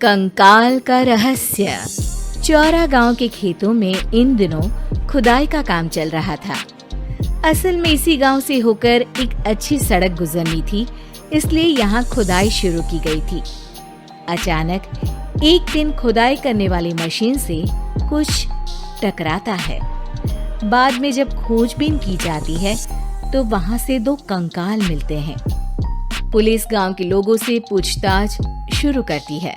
कंकाल का रहस्य। चौरा गांव के खेतों में इन दिनों खुदाई का काम चल रहा था। असल में इसी गांव से होकर एक अच्छी सड़क गुजरनी थी, इसलिए यहाँ खुदाई शुरू की गई थी। अचानक एक दिन खुदाई करने वाली मशीन से कुछ टकराता है। बाद में जब खोजबीन की जाती है तो वहाँ से 2 कंकाल मिलते हैं। पुलिस गांव के लोगों से पूछताछ शुरू करती है।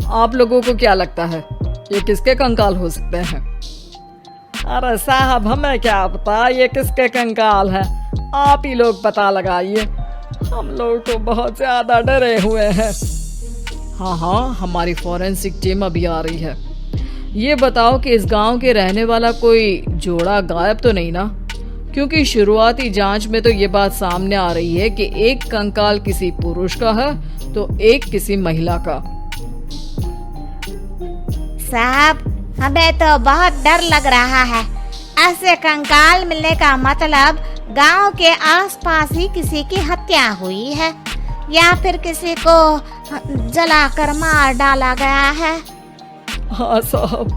आप लोगों को क्या लगता है ये किसके कंकाल हो सकते हैं? अरे साहब, हमें क्या पता ये किसके कंकाल है, आप ही लोग पता लगाइए। हम लोग तो बहुत ज्यादा डरे हुए हैं। हाँ, हमारी फॉरेंसिक टीम अभी आ रही है। ये बताओ कि इस गांव के रहने वाला कोई जोड़ा गायब तो नहीं ना? क्योंकि शुरुआती जांच में तो ये बात सामने आ रही है कि एक कंकाल किसी पुरुष का है तो एक किसी महिला का। साहब, हमें तो बहुत डर लग रहा है। ऐसे कंकाल मिलने का मतलब गांव के आसपास ही किसी की हत्या हुई है या फिर किसी को जलाकर मार डाला गया है। हाँ साहब,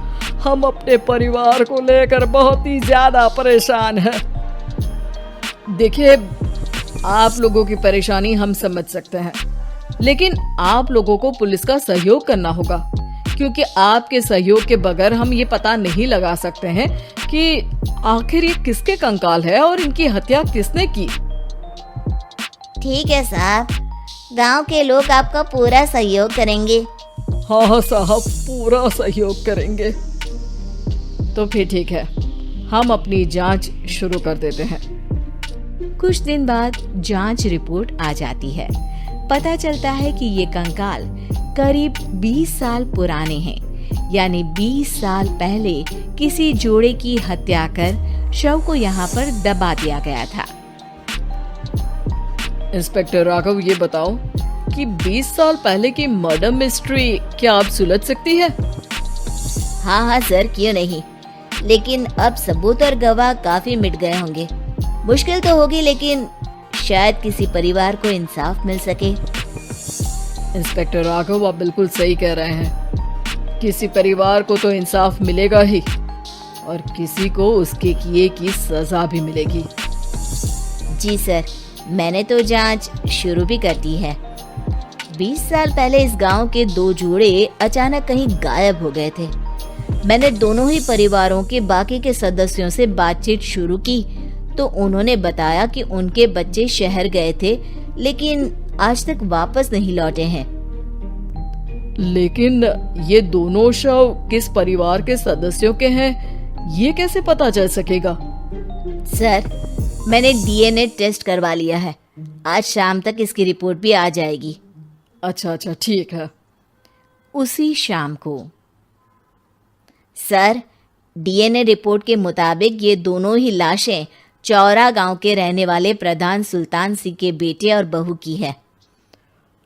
हम अपने परिवार को लेकर बहुत ही ज्यादा परेशान हैं। देखिए, आप लोगों की परेशानी हम समझ सकते हैं, लेकिन आप लोगों को पुलिस का सहयोग करना होगा, क्योंकि आपके सहयोग के बगैर हम ये पता नहीं लगा सकते हैं कि आखिर ये किसके कंकाल है और इनकी हत्या किसने की। ठीक है साहब, गांव के लोग आपका पूरा सहयोग करेंगे। हाँ साहब, पूरा सहयोग करेंगे। तो फिर ठीक है, हम अपनी जांच शुरू कर देते हैं। कुछ दिन बाद जांच रिपोर्ट आ जाती है। पता चलता है कि ये कंकाल करीब 20 साल पुराने हैं, यानी 20 साल पहले किसी जोड़े की हत्या कर शव को यहाँ पर दबा दिया गया था। इंस्पेक्टर राघव, ये बताओ कि 20 साल पहले की मर्डर मिस्ट्री क्या आप सुलझ सकती है? हाँ सर, क्यों नहीं, लेकिन अब सबूत और गवाह काफी मिट गए होंगे। मुश्किल तो होगी, लेकिन शायद किसी परिवार को इंसाफ मिल सके। इंस्पेक्टर राघव, आप बिल्कुल सही कह रहे हैं। किसी परिवार को तो इंसाफ मिलेगा ही और किसी को उसके किए की सजा भी मिलेगी। जी सर, मैंने तो जांच शुरू भी कर दी है। 20 साल पहले इस गांव के 2 जोड़े अचानक कहीं गायब हो गए थे। मैंने दोनों ही परिवारों के बाकी के सदस्यों से बातचीत शुरू की तो उन्होंने बताया कि उनके बच्चे शहर गए थे, लेकिन आज तक वापस नहीं लौटे हैं। लेकिन ये दोनों शव किस परिवार के सदस्यों के हैं, ये कैसे पता चल सकेगा? सर, मैंने डीएनए टेस्ट करवा लिया है। आज शाम तक इसकी रिपोर्ट भी आ जाएगी। अच्छा, ठीक है। उसी शाम को सर, डीएनए रिपोर्ट के मुताबिक ये दोनों ही लाशें चौरा गांव के रहने वाले प्रधान सुल्तान सिंह के बेटे और बहू की है।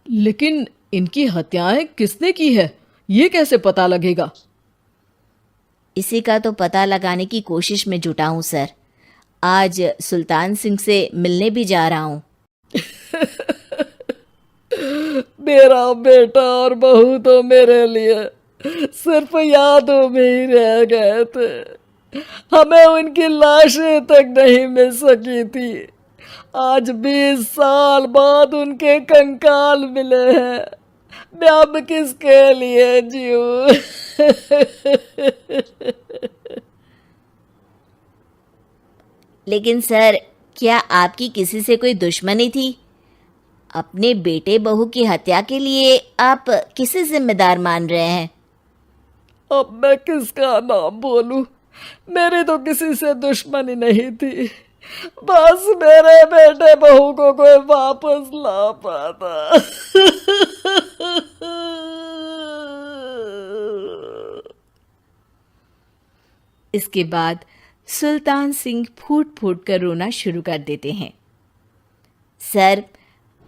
लेकिन इनकी हत्याएं किसने की है, ये कैसे पता लगेगा? इसी का तो पता लगाने की कोशिश में जुटा हूँ सर। आज सुल्तान सिंह से मिलने भी जा रहा हूँ। मेरा बेटा और बहू तो मेरे लिए सिर्फ यादों में ही रह गए थे। हमें उनकी लाशें तक नहीं मिल सकी थी। आज 20 साल बाद उनके कंकाल मिले हैं। मैं अब किसके लिए जीऊं? लेकिन सर, क्या आपकी किसी से कोई दुश्मनी थी? अपने बेटे बहू की हत्या के लिए आप किसे जिम्मेदार मान रहे हैं? अब मैं किसका नाम बोलूं? मेरी तो किसी से दुश्मनी नहीं थी, बस मेरे बेटे बहू को कोई वापस ला पाता। इसके बाद सुल्तान सिंह फूट फूट कर रोना शुरू कर देते हैं। सर,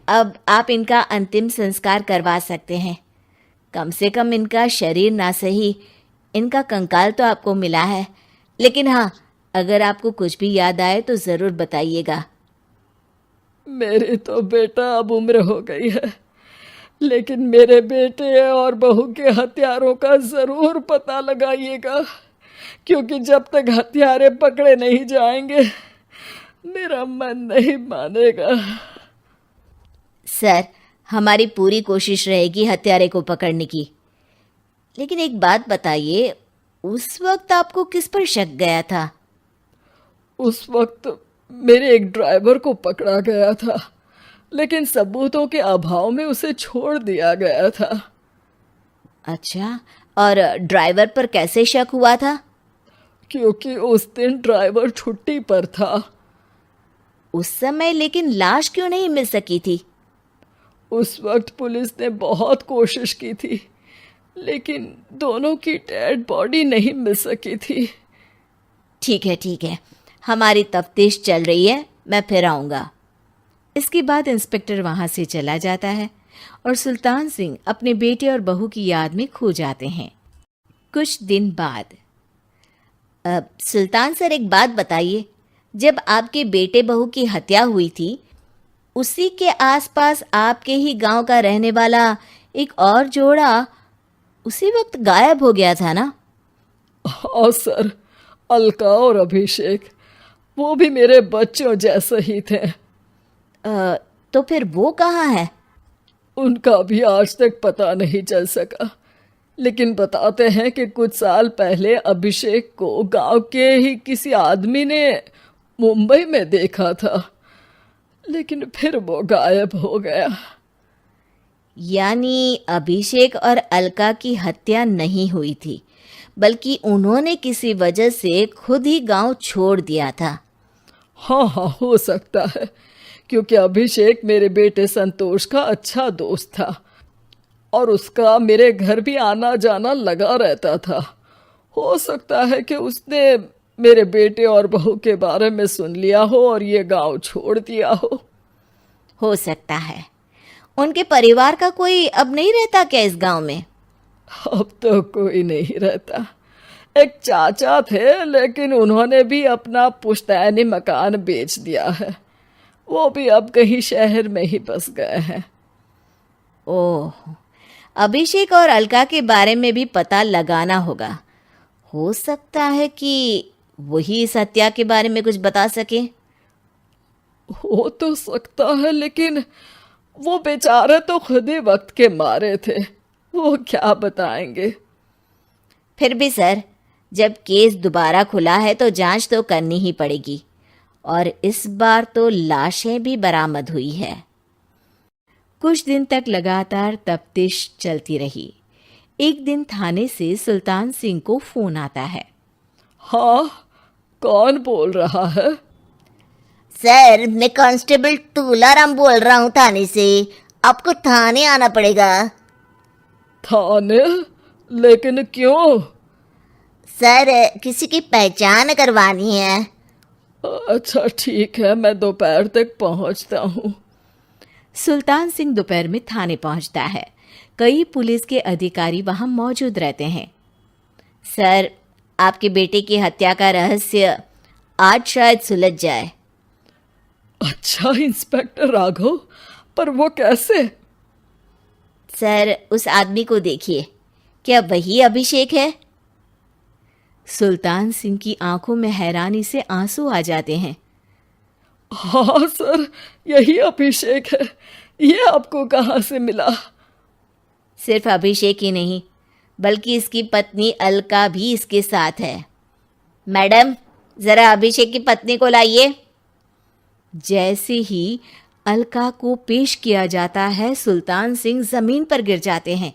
अब आप इनका अंतिम संस्कार करवा सकते हैं। कम से कम इनका शरीर ना सही, इनका कंकाल तो आपको मिला है। लेकिन हाँ, अगर आपको कुछ भी याद आए तो ज़रूर बताइएगा। मेरी तो बेटा अब उम्र हो गई है। लेकिन मेरे बेटे और बहू के हत्यारों का जरूर पता लगाइएगा, क्योंकि जब तक हत्यारे पकड़े नहीं जाएंगे मेरा मन नहीं मानेगा। सर, हमारी पूरी कोशिश रहेगी हत्यारे को पकड़ने की। लेकिन एक बात बताइए, उस वक्त आपको किस पर शक गया था? उस वक्त मेरे एक ड्राइवर को पकड़ा गया था, लेकिन सबूतों के अभाव में उसे छोड़ दिया गया था। अच्छा, और ड्राइवर पर कैसे शक हुआ था? क्योंकि उस दिन ड्राइवर छुट्टी पर था। उस समय लेकिन लाश क्यों नहीं मिल सकी थी? उस वक्त पुलिस ने बहुत कोशिश की थी, लेकिन दोनों की डेड बॉडी नहीं मिल सकी थी। ठीक है, हमारी तफ्तीश चल रही है, मैं फिर आऊँगा। इसके बाद इंस्पेक्टर वहां से चला जाता है और सुल्तान सिंह अपने बेटे और बहू की याद में खो जाते हैं। कुछ दिन बाद सुल्तान सर, एक बात बताइए, जब आपके बेटे बहू की हत्या हुई थी, उसी के आसपास आपके ही गांव का रहने वाला एक और जोड़ा उसी वक्त गायब हो गया था ना? हाँ सर, अलका और अभिषेक, वो भी मेरे बच्चों जैसे ही थे। तो फिर वो कहाँ है? उनका भी आज तक पता नहीं चल सका, लेकिन बताते हैं कि कुछ साल पहले अभिषेक को गांव के ही किसी आदमी ने मुंबई में देखा था, लेकिन फिर वो गायब हो गया। यानी अभिषेक और अलका की हत्या नहीं हुई थी, बल्कि उन्होंने किसी वजह से खुद ही गांव छोड़ दिया था। हाँ, हो सकता है, क्योंकि अभिषेक मेरे बेटे संतोष का अच्छा दोस्त था और उसका मेरे घर भी आना जाना लगा रहता था। हो सकता है कि उसने मेरे बेटे और बहू के बारे में सुन लिया हो और ये गांव छोड़ दिया हो सकता है। उनके परिवार का कोई अब नहीं रहता क्या इस गांव में? अब तो कोई नहीं रहता। एक चाचा थे, लेकिन उन्होंने भी अपना पुश्तैनी मकान बेच दिया है। वो भी अब कहीं शहर में ही बस गए हैं। ओह, अभिषेक और अलका के बारे में भी पता लगाना होगा। हो सकता है कि वही इस हत्या के बारे में कुछ बता सके। हो तो सकता है, लेकिन वो बेचारे तो खुद ही वक्त के मारे थे, वो क्या बताएंगे। फिर भी सर, जब केस दोबारा खुला है तो जांच तो करनी ही पड़ेगी, और इस बार तो लाशें भी बरामद हुई है। कुछ दिन तक लगातार तफ्तीश चलती रही। एक दिन थाने से सुल्तान सिंह को फोन आता है। हाँ, कौन बोल रहा है? सर, मैं कांस्टेबल तुलाराम बोल रहा हूँ थाने से। आपको थाने आना पड़ेगा। थाने? लेकिन क्यों? सर, किसी की पहचान करवानी है। अच्छा ठीक है, मैं दोपहर तक पहुंचता हूँ। सुल्तान सिंह दोपहर में थाने पहुंचता है। कई पुलिस के अधिकारी वहां मौजूद रहते हैं। सर, आपके बेटे की हत्या का रहस्य आज शायद सुलझ जाए। अच्छा इंस्पेक्टर राघव, पर वो कैसे? सर, उस आदमी को देखिए, क्या वही अभिषेक है? सुल्तान सिंह की आंखों में हैरानी से आंसू आ जाते हैं। हाँ सर, यही अभिषेक है। ये आपको कहाँ से मिला? सिर्फ अभिषेक ही नहीं, बल्कि इसकी पत्नी अलका भी इसके साथ है। मैडम, जरा अभिषेक की पत्नी को लाइए। जैसे ही अलका को पेश किया जाता है, सुल्तान सिंह जमीन पर गिर जाते हैं।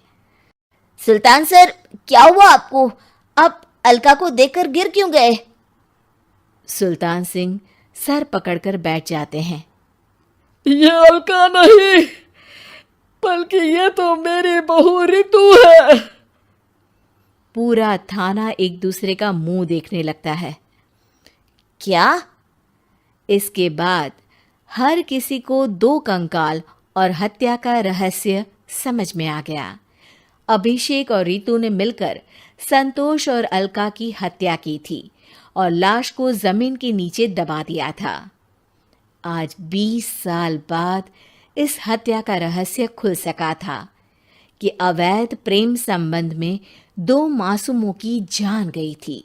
सुल्तान सर, क्या हुआ आपको? आप अलका को देखकर गिर क्यों गए? सुल्तान सिंह सर पकड़कर बैठ जाते हैं। ये अलका नहीं, बल्कि ये तो मेरी बहू रितु है। पूरा थाना एक दूसरे का मुंह देखने लगता है। क्या? इसके बाद हर किसी को दो कंकाल और हत्या का रहस्य समझ में आ गया। अभिषेक और रितु ने मिलकर संतोष और अलका की हत्या की थी और लाश को जमीन के नीचे दबा दिया था। आज 20 साल बाद इस हत्या का रहस्य खुल सका था। कि अवैध प्रेम संबंध में 2 मासूमों की जान गई थी।